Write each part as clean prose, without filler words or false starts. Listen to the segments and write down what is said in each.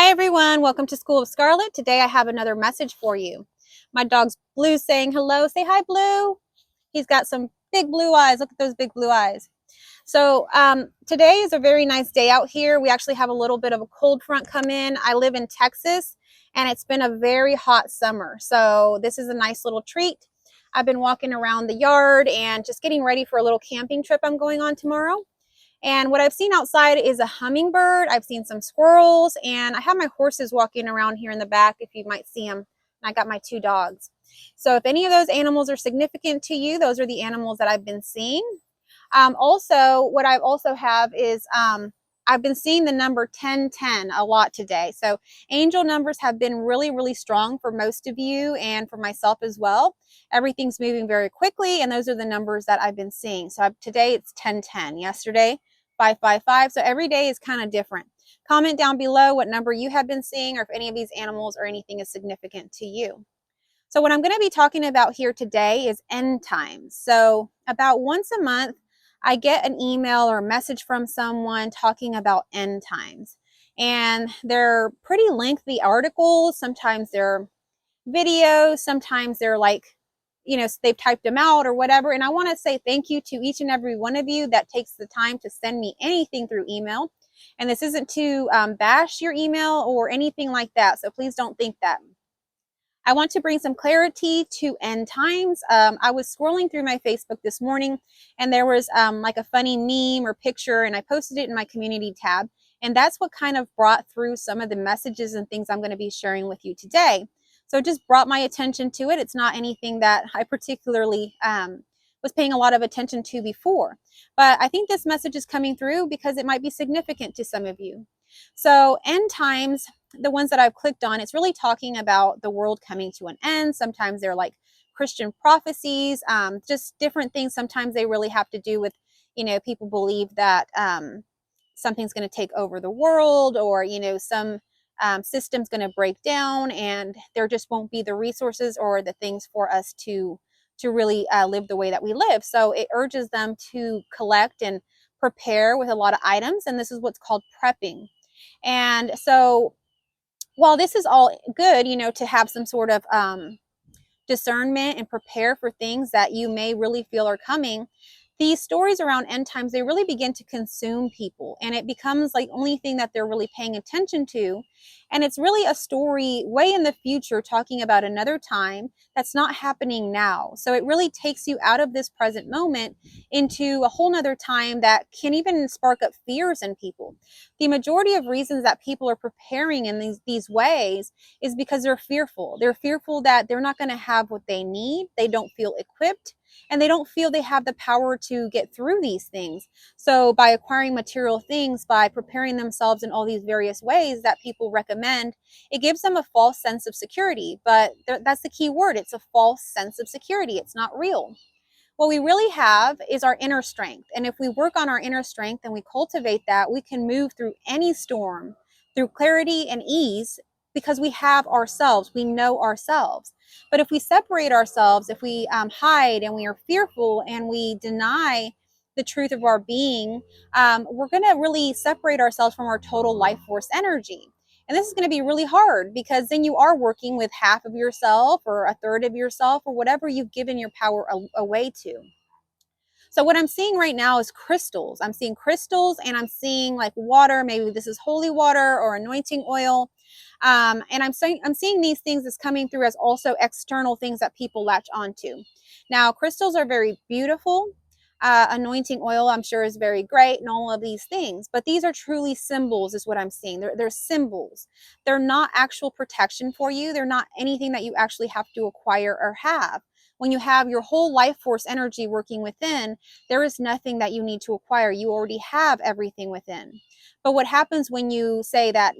Hi everyone, welcome to School of Scarlet. Today I have another message for you. My dog's Blue saying hello. Say hi, Blue. He's got some big blue eyes. Look at those big blue eyes. So today is a very nice day out here. We actually have a little bit of a cold front come in. I live in Texas and it's been a very hot summer. So this is a nice little treat. I've been walking around the yard and just getting ready for a little camping trip I'm going on tomorrow. And what I've seen outside is a hummingbird. I've seen some squirrels, and I have my horses walking around here in the back, if you might see them. And I got my two dogs. So if any of those animals are significant to you, those are the animals that I've been seeing. Also, what I also have is I've been seeing the number 1010 a lot today. So angel numbers have been really, really strong for most of you and for myself as well. Everything's moving very quickly, and those are the numbers that I've been seeing. So today it's 1010. Yesterday, 555. So every day is kind of different. Comment down below what number you have been seeing or if any of these animals or anything is significant to you. So what I'm going to be talking about here today is end times. So about once a month, I get an email or a message from someone talking about end times. And they're pretty lengthy articles. Sometimes they're videos. Sometimes they're like, they've typed them out or whatever. And I want to say thank you to each and every one of you that takes the time to send me anything through email. And this isn't to bash your email or anything like that. So please don't think that. I want to bring some clarity to end times. I was scrolling through my Facebook this morning and there was like a funny meme or picture, and I posted it in my community tab. And that's what kind of brought through some of the messages and things I'm going to be sharing with you today. So it just brought my attention to it. It's not anything that I particularly was paying a lot of attention to before. But I think this message is coming through because it might be significant to some of you. So end times, the ones that I've clicked on, it's really talking about the world coming to an end. Sometimes they're like Christian prophecies, just different things. Sometimes they really have to do with, people believe that something's going to take over the world, or, some system's going to break down and there just won't be the resources or the things for us to really live the way that we live. So it urges them to collect and prepare with a lot of items. And this is what's called prepping. And so while this is all good, to have some sort of discernment and prepare for things that you may really feel are coming, these stories around end times, they really begin to consume people, and it becomes like only thing that they're really paying attention to. And it's really a story way in the future talking about another time that's not happening now. So it really takes you out of this present moment into a whole nother time that can even spark up fears in people. The majority of reasons that people are preparing in these ways is because they're fearful. They're fearful that they're not going to have what they need. They don't feel equipped, and they don't feel they have the power to get through these things. So by acquiring material things, by preparing themselves in all these various ways that people recommend, it gives them a false sense of security. But that's the key word. It's a false sense of security. It's not real. What we really have is our inner strength. And if we work on our inner strength and we cultivate that, we can move through any storm through clarity and ease because we have ourselves, we know ourselves. But if we separate ourselves, if we hide and we are fearful and we deny the truth of our being, we're going to really separate ourselves from our total life force energy. And this is going to be really hard because then you are working with half of yourself or a third of yourself or whatever you've given your power away to. So what I'm seeing right now is crystals. I'm seeing crystals and I'm seeing like water. Maybe this is holy water or anointing oil. And I'm seeing these things that's coming through as also external things that people latch onto. Now, crystals are very beautiful. Anointing oil, I'm sure, is very great and all of these things. But these are truly symbols is what I'm seeing. They're symbols. They're not actual protection for you. They're not anything that you actually have to acquire or have. When you have your whole life force energy working within, there is nothing that you need to acquire. You already have everything within. But what happens when you say that,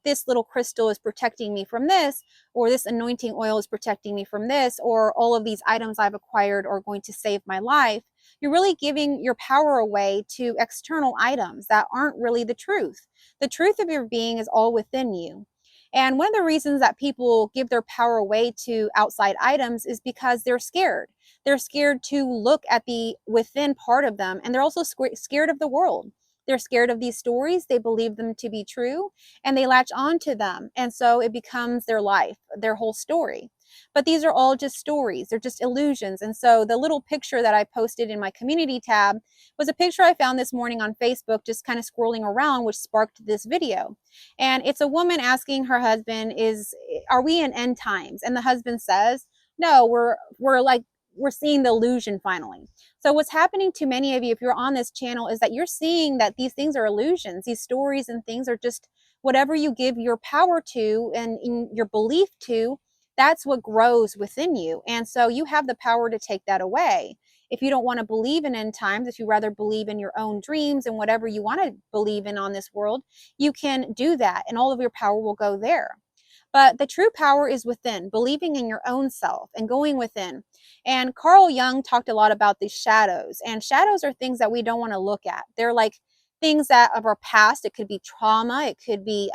this little crystal is protecting me from this, or this anointing oil is protecting me from this, or all of these items I've acquired are going to save my life, you're really giving your power away to external items that aren't really the truth. The truth of your being is all within you. And one of the reasons that people give their power away to outside items is because they're scared. They're scared to look at the within part of them, and they're also scared of the world. They're scared of these stories. They believe them to be true and they latch on to them. And so it becomes their life, their whole story. But these are all just stories. They're just illusions. And so the little picture that I posted in my community tab was a picture I found this morning on Facebook, just kind of scrolling around, which sparked this video. And it's a woman asking her husband, are we in end times? And the husband says, no, we're seeing the illusion finally. So what's happening to many of you, if you're on this channel, is that you're seeing that these things are illusions. These stories and things are just whatever you give your power to and in your belief to, that's what grows within you. And so you have the power to take that away. If you don't want to believe in end times, if you rather believe in your own dreams and whatever you want to believe in on this world, you can do that and all of your power will go there. But the true power is within, believing in your own self and going within. And Carl Jung talked a lot about these shadows. And shadows are things that we don't want to look at. They're like things that of our past. It could be trauma. It could be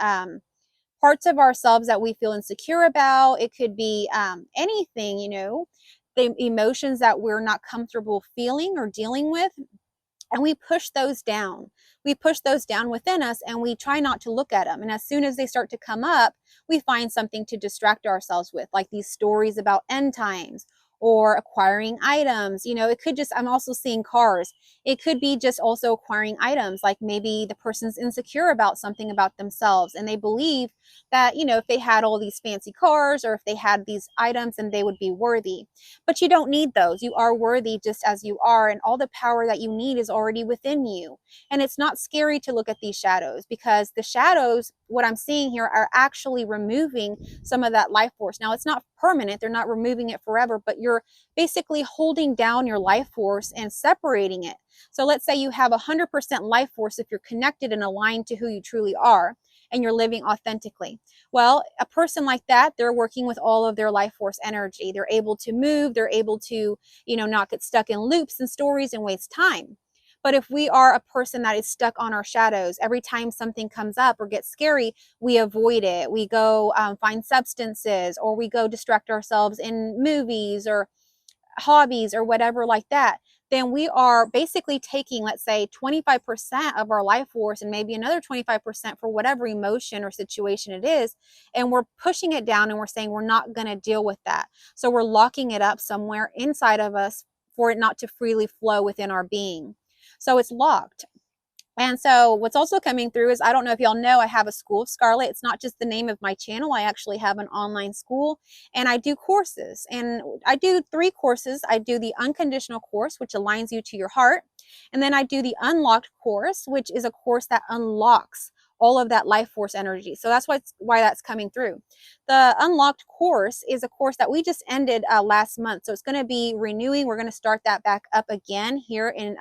parts of ourselves that we feel insecure about. It could be anything, the emotions that we're not comfortable feeling or dealing with. And we push those down. We push those down within us and we try not to look at them. And as soon as they start to come up, we find something to distract ourselves with, like these stories about end times or acquiring items. It could just, I'm also seeing cars. It could be just also acquiring items, like maybe the person's insecure about something about themselves and they believe that, if they had all these fancy cars or if they had these items, then they would be worthy. But you don't need those. You are worthy just as you are, and all the power that you need is already within you. And it's not scary to look at these shadows, because the shadows, what I'm seeing here, are actually removing some of that life force. Now, it's not permanent. They're not removing it forever, but you're basically holding down your life force and separating it. So let's say you have 100% life force if you're connected and aligned to who you truly are and you're living authentically. Well, a person like that, they're working with all of their life force energy. They're able to move. They're able to, not get stuck in loops and stories and waste time. But if we are a person that is stuck on our shadows, every time something comes up or gets scary, we avoid it. We go find substances, or we go distract ourselves in movies or hobbies or whatever like that. Then we are basically taking, let's say, 25% of our life force and maybe another 25% for whatever emotion or situation it is. And we're pushing it down and we're saying we're not going to deal with that. So we're locking it up somewhere inside of us for it not to freely flow within our being. So it's locked. And so what's also coming through is, I don't know if y'all know, I have a School of Scarlet. It's not just the name of my channel. I actually have an online school and I do courses, and I do 3 courses. I do the unconditional course, which aligns you to your heart. And then I do the unlocked course, which is a course that unlocks all of that life force energy. So that's why that's coming through. The unlocked course is a course that we just ended last month. So it's going to be renewing. We're going to start that back up again here in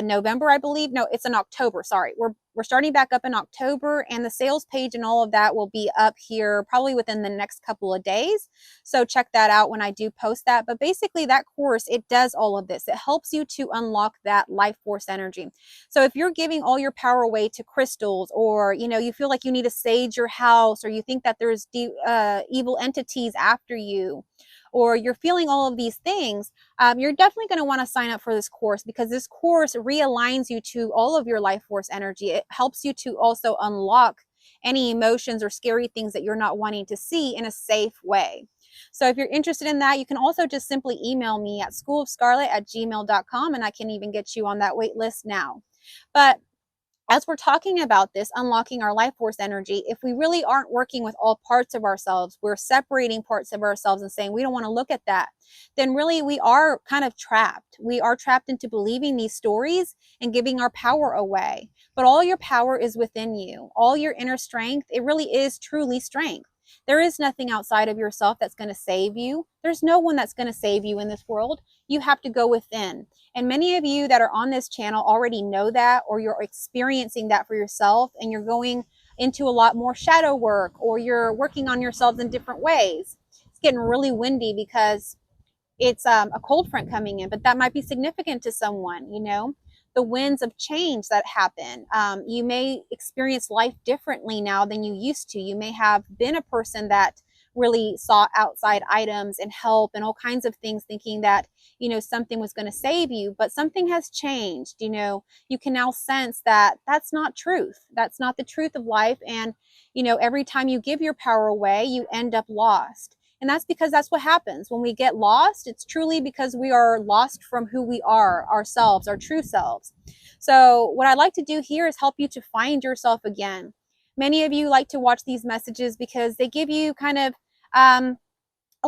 November, I believe. No, it's in October. Sorry. We're starting back up in October, and the sales page and all of that will be up here probably within the next couple of days. So check that out when I do post that. But basically that course, it does all of this. It helps you to unlock that life force energy. So if you're giving all your power away to crystals, or, you feel like you need to sage your house, or you think that there's evil entities after you, or you're feeling all of these things, you're definitely going to want to sign up for this course, because this course realigns you to all of your life force energy. It helps you to also unlock any emotions or scary things that you're not wanting to see in a safe way. So if you're interested in that, you can also just simply email me at schoolofscarlet@gmail.com, and I can even get you on that wait list now. But as we're talking about this, unlocking our life force energy, if we really aren't working with all parts of ourselves, we're separating parts of ourselves and saying we don't want to look at that, then really we are kind of trapped. We are trapped into believing these stories and giving our power away. But all your power is within you. All your inner strength, it really is truly strength. There is nothing outside of yourself that's going to save you. There's no one that's going to save you in this world. You have to go within. And many of you that are on this channel already know that, or you're experiencing that for yourself, and you're going into a lot more shadow work, or you're working on yourselves in different ways. It's getting really windy because it's a cold front coming in, but that might be significant to someone, the winds of change that happen. You may experience life differently now than you used to. You may have been a person that really sought outside items and help and all kinds of things, thinking that, you know, something was going to save you. But something has changed. You know, you can now sense that that's not truth. That's not the truth of life. And, you know, every time you give your power away, you end up lost. And that's because that's what happens when we get lost. It's truly because we are lost from who we are, ourselves, our true selves. So, what I'd like to do here is help you to find yourself again. Many of you like to watch these messages because they give you kind of a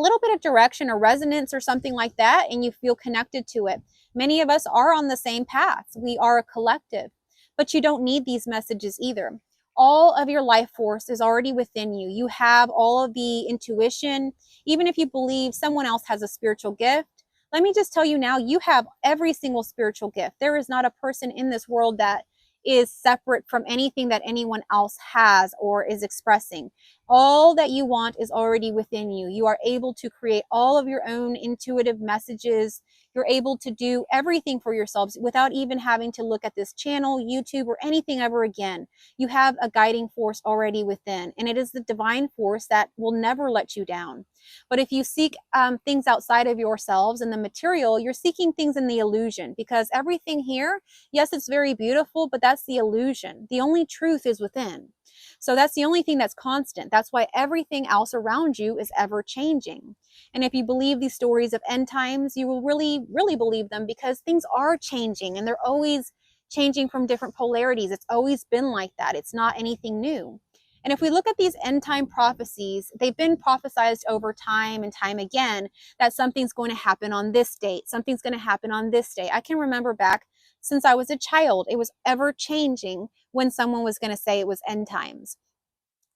little bit of direction or resonance or something like that, and you feel connected to it. Many of us are on the same path. We are a collective, but you don't need these messages either. All of your life force is already within you. You have all of the intuition. Even if you believe someone else has a spiritual gift, let me just tell you now, you have every single spiritual gift. There is not a person in this world that is separate from anything that anyone else has or is expressing. All that you want is already within you. You are able to create all of your own intuitive messages. You're able to do everything for yourselves without even having to look at this channel, YouTube, or anything ever again. You have a guiding force already within, and it is the divine force that will never let you down. But if you seek things outside of yourselves and the material, you're seeking things in the illusion, because everything here, yes, it's very beautiful, but that's the illusion. The only truth is within. So that's the only thing that's constant. That's why everything else around you is ever changing. And if you believe these stories of end times, you will really, really believe them, because things are changing and they're always changing from different polarities. It's always been like that. It's not anything new. And if we look at these end time prophecies, they've been prophesized over time and time again that something's going to happen on this date, something's going to happen on this day. I can remember back since I was a child, it was ever changing when someone was going to say it was end times.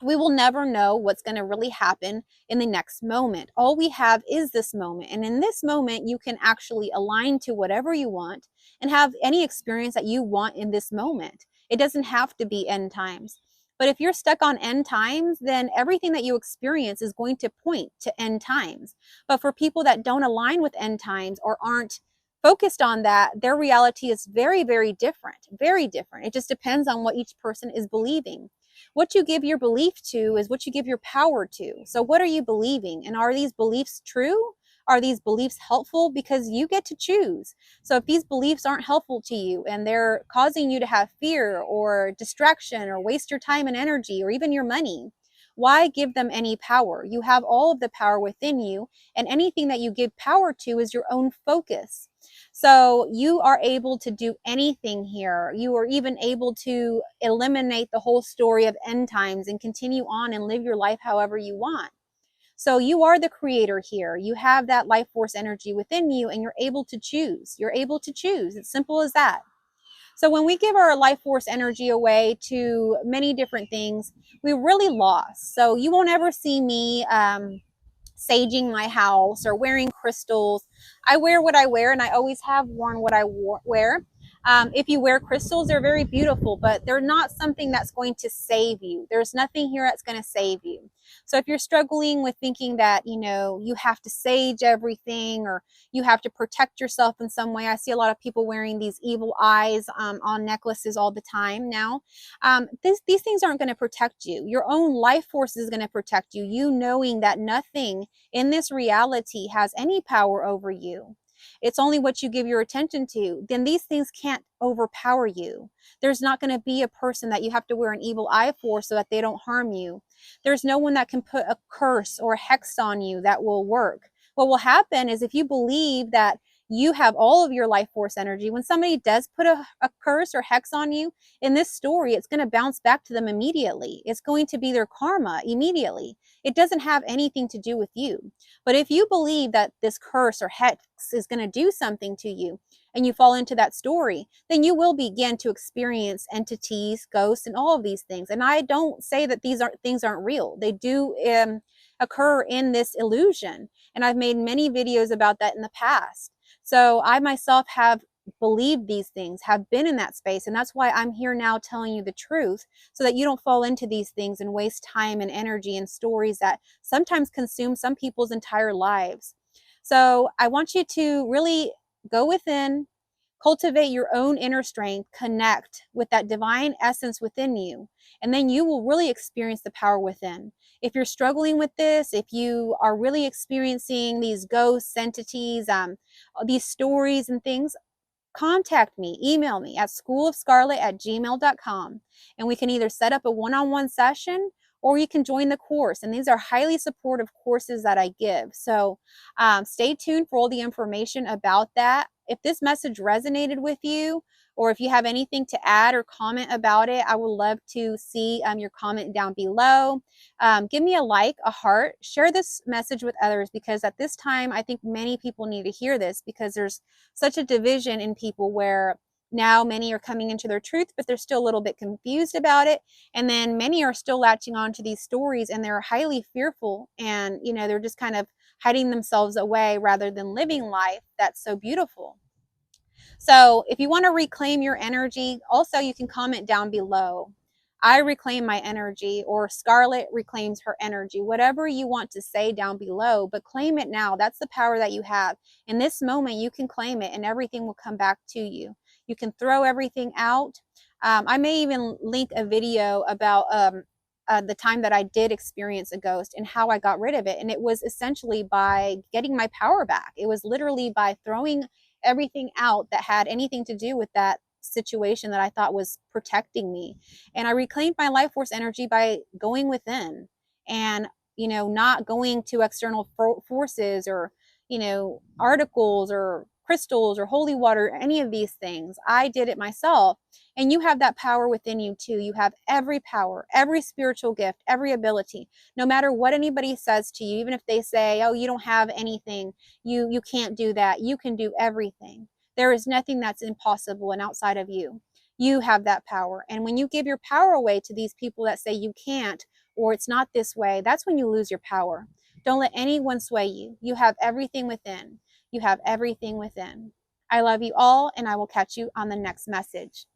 We will never know what's going to really happen in the next moment. All we have is this moment. And in this moment, you can actually align to whatever you want and have any experience that you want in this moment. It doesn't have to be end times. But if you're stuck on end times, then everything that you experience is going to point to end times. But for people that don't align with end times or aren't focused on that, their reality is very, very different. Very different. It just depends on what each person is believing. What you give your belief to is what you give your power to. So what are you believing? And are these beliefs true? Are these beliefs helpful? Because you get to choose. So if these beliefs aren't helpful to you and they're causing you to have fear or distraction or waste your time and energy or even your money, why give them any power? You have all of the power within you, and anything that you give power to is your own focus. So you are able to do anything here. You are even able to eliminate the whole story of end times and continue on and live your life however you want. So you are the creator here. You have that life force energy within you, and you're able to choose. You're able to choose. It's simple as that. So when we give our life force energy away to many different things, we really lost. So you won't ever see me saging my house or wearing crystals. I wear what I wear, and I always have worn what I wear. If you wear crystals, they're very beautiful, but they're not something that's going to save you. There's nothing here that's going to save you. So if you're struggling with thinking that, you know, you have to sage everything or you have to protect yourself in some way, I see a lot of people wearing these evil eyes on necklaces all the time now. These things aren't going to protect you. Your own life force is going to protect you. You knowing that nothing in this reality has any power over you. It's only what you give your attention to. Then these things can't overpower you. There's not going to be a person that you have to wear an evil eye for so that they don't harm you. There's no one that can put a curse or a hex on you that will work. What will happen is if you believe that you have all of your life force energy, when somebody does put a curse or hex on you, in this story, it's going to bounce back to them immediately. It's going to be their karma immediately. It doesn't have anything to do with you. But if you believe that this curse or hex is going to do something to you, and you fall into that story, then you will begin to experience entities, ghosts, and all of these things. And I don't say that these things aren't real. They do occur in this illusion. And I've made many videos about that in the past. So I myself have believed these things, have been in that space. And that's why I'm here now telling you the truth, so that you don't fall into these things and waste time and energy and stories that sometimes consume some people's entire lives. So I want you to really go within, Cultivate your own inner strength, connect with that divine essence within you, and then you will really experience the power within. If you're struggling with this, if you are really experiencing these ghosts, entities, these stories and things, contact me, email me at schoolofscarlet@gmail.com, and we can either set up a one-on-one session or you can join the course. And these are highly supportive courses that I give. So stay tuned for all the information about that. If this message resonated with you, or if you have anything to add or comment about it, I would love to see your comment down below. Give me a like, a heart, share this message with others, because at this time, I think many people need to hear this, because there's such a division in people where now many are coming into their truth, but they're still a little bit confused about it. And then many are still latching on to these stories and they're highly fearful, and, you know, they're just kind of hiding themselves away rather than living life that's so beautiful. So if you want to reclaim your energy, also you can comment down below. I reclaim my energy, or Scarlet reclaims her energy. Whatever you want to say down below, but claim it now. That's the power that you have. In this moment, you can claim it and everything will come back to you. You can throw everything out. I may even link a video about the time that I did experience a ghost and how I got rid of it. And it was essentially by getting my power back. It was literally by throwing everything out that had anything to do with that situation that I thought was protecting me. And I reclaimed my life force energy by going within and, you know, not going to external forces or, you know, articles or crystals or holy water, any of these things. I did it myself. And you have that power within you too. You have every power, every spiritual gift, every ability. No matter what anybody says to you, even if they say, oh, you don't have anything, you can't do that, you can do everything. There is nothing that's impossible and outside of you. You have that power. And when you give your power away to these people that say you can't, or it's not this way, that's when you lose your power. Don't let anyone sway you. You have everything within. You have everything within. I love you all, and I will catch you on the next message.